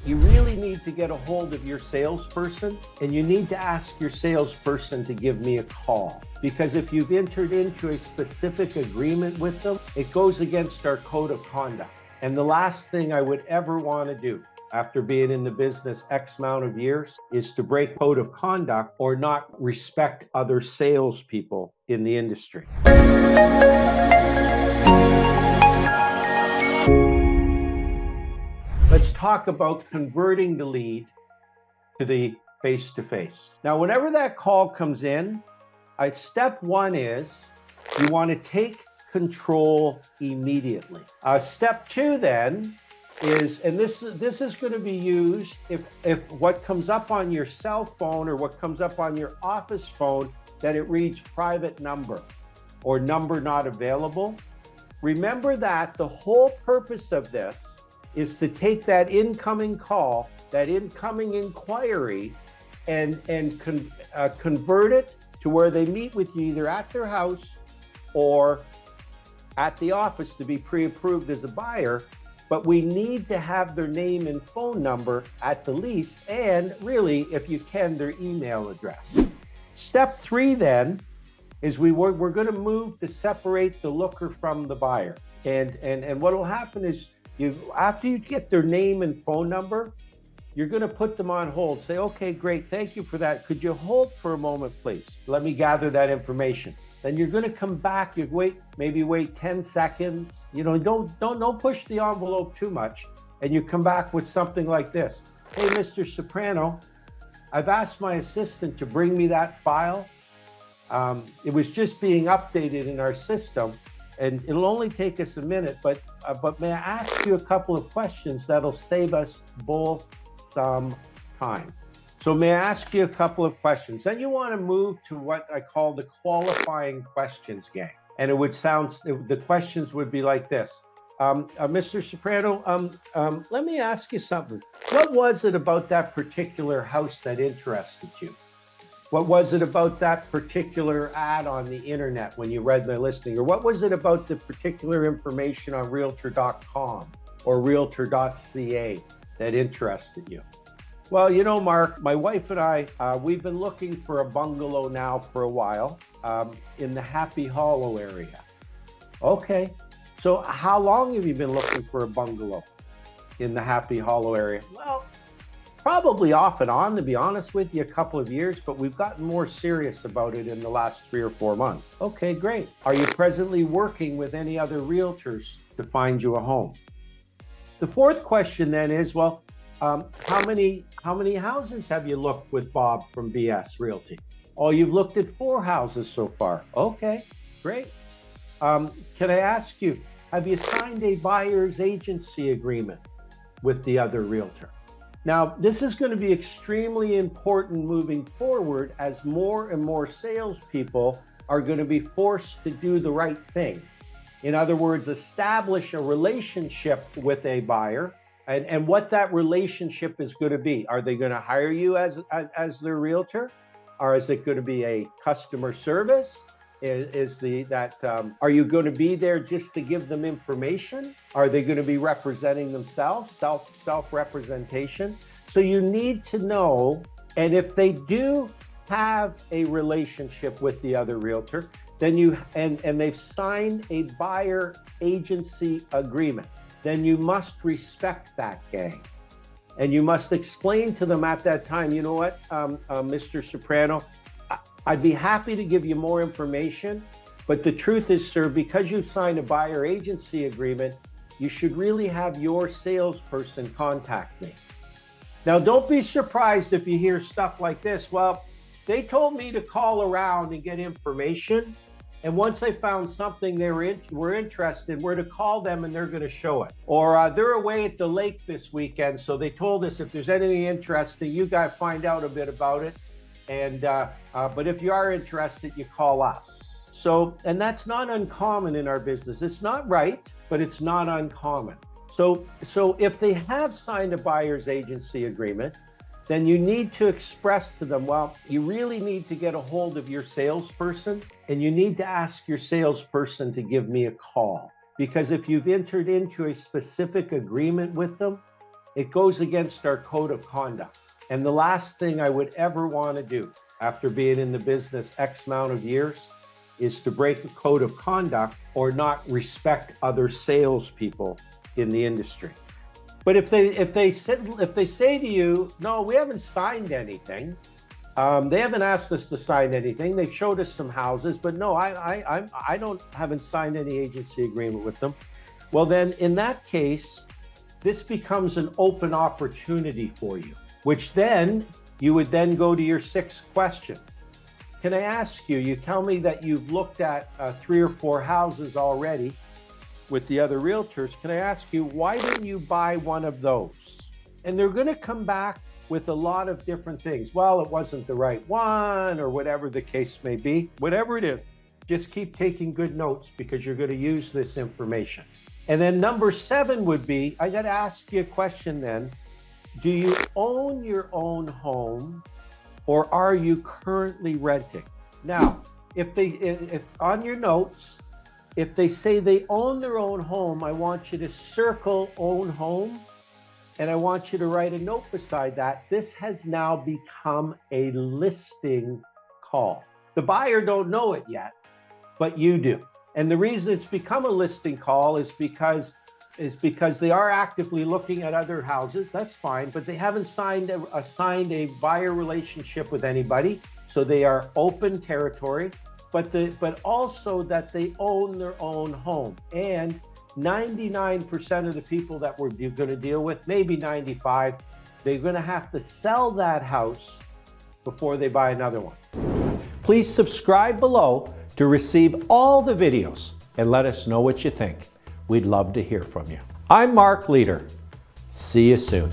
you really need to get a hold of your salesperson, and you need to ask your salesperson to give me a call. Because if you've entered into a specific agreement with them, it goes against our code of conduct. And the last thing I would ever want to do after being in the business X amount of years is to break code of conduct or not respect other salespeople in the industry. Let's talk about converting the lead to the face-to-face. Now, whenever that call comes in, step one is you want to take control immediately. Step two then is, and this is going to be used if what comes up on your cell phone or what comes up on your office phone that it reads private number or number not available. Remember that the whole purpose of this is to take that incoming call, that incoming inquiry, and convert it to where they meet with you either at their house or at the office to be pre-approved as a buyer. But we need to have their name and phone number at the least, and really, if you can, their email address. Step three then is we're going to move to separate the looker from the buyer. And what will happen is after you get their name and phone number, you're going to put them on hold. Say, okay, great, thank you for that. Could you hold for a moment, please? Let me gather that information. Then you're going to come back. You maybe wait 10 seconds. Don't push the envelope too much. And you come back with something like this. Hey, Mr. Soprano, I've asked my assistant to bring me that file. It was just being updated in our system, and it'll only take us a minute, but may I ask you a couple of questions that'll save us both some time. So may I ask you a couple of questions? Then you want to move to what I call the qualifying questions game. And the questions would be like this. Mr. Soprano, let me ask you something. What was it about that particular house that interested you? What was it about that particular ad on the internet when you read my listing? Or what was it about the particular information on Realtor.com or Realtor.ca that interested you? Well, Mark, my wife and I, we've been looking for a bungalow now for a while in the Happy Hollow area. Okay, so how long have you been looking for a bungalow in the Happy Hollow area? Well, probably off and on, to be honest with you, a couple of years, but we've gotten more serious about it in the last 3 or 4 months. Okay, great. Are you presently working with any other realtors to find you a home? The fourth question then is, well, how many houses have you looked with Bob from BS Realty? Oh, you've looked at 4 houses so far. Okay, great. Can I ask you, have you signed a buyer's agency agreement with the other realtor? Now, this is going to be extremely important moving forward as more and more salespeople are going to be forced to do the right thing. In other words, establish a relationship with a buyer and what that relationship is going to be. Are they going to hire you as their realtor? Or is it going to be a customer service? Are you going to be there just to give them information? Are they going to be representing themselves, self-representation? So you need to know, and if they do have a relationship with the other realtor, then and they've signed a buyer agency agreement, then you must respect that, gang. And you must explain to them at that time, you know what, Mr. Soprano, I'd be happy to give you more information, but the truth is, sir, because you've signed a buyer agency agreement, you should really have your salesperson contact me. Now, don't be surprised if you hear stuff like this. Well, they told me to call around and get information, and once I found something they were interested, we're to call them and they're going to show it. Or they're away at the lake this weekend, so they told us if there's anything interesting, you got to find out a bit about it. And but if you are interested, you call us. So, and that's not uncommon in our business. It's not right, but it's not uncommon. So if they have signed a buyer's agency agreement, then you need to express to them, well, you really need to get a hold of your salesperson, and you need to ask your salesperson to give me a call. Because if you've entered into a specific agreement with them, it goes against our code of conduct. And the last thing I would ever want to do after being in the business X amount of years is to break a code of conduct or not respect other salespeople in the industry. But if they say to you, no, we haven't signed anything, they haven't asked us to sign anything. They showed us some houses, but no, I haven't signed any agency agreement with them. Well, then in that case, this becomes an open opportunity for you, which then you would then go to your sixth question. Can I ask you, you tell me that you've looked at 3 or 4 houses already with the other realtors. Can I ask you, why didn't you buy one of those? And they're going to come back with a lot of different things. Well, it wasn't the right one, or whatever the case may be. Whatever it is, just keep taking good notes because you're going to use this information. And then number 7 would be, I got to ask you a question then. Do you own your own home, or are you currently renting? Now, if on your notes, if they say they own their own home, I want you to circle own home, and I want you to write a note beside that. This has now become a listing call. The buyer don't know it yet, but you do. And the reason it's become a listing call is because they are actively looking at other houses. That's fine, but they haven't signed a buyer relationship with anybody, so they are open territory. But also that they own their own home. And 99% of the people that we're going to deal with, maybe 95, they're going to have to sell that house before they buy another one. Please subscribe below to receive all the videos and let us know what you think. We'd love to hear from you. I'm Mark Leader. See you soon.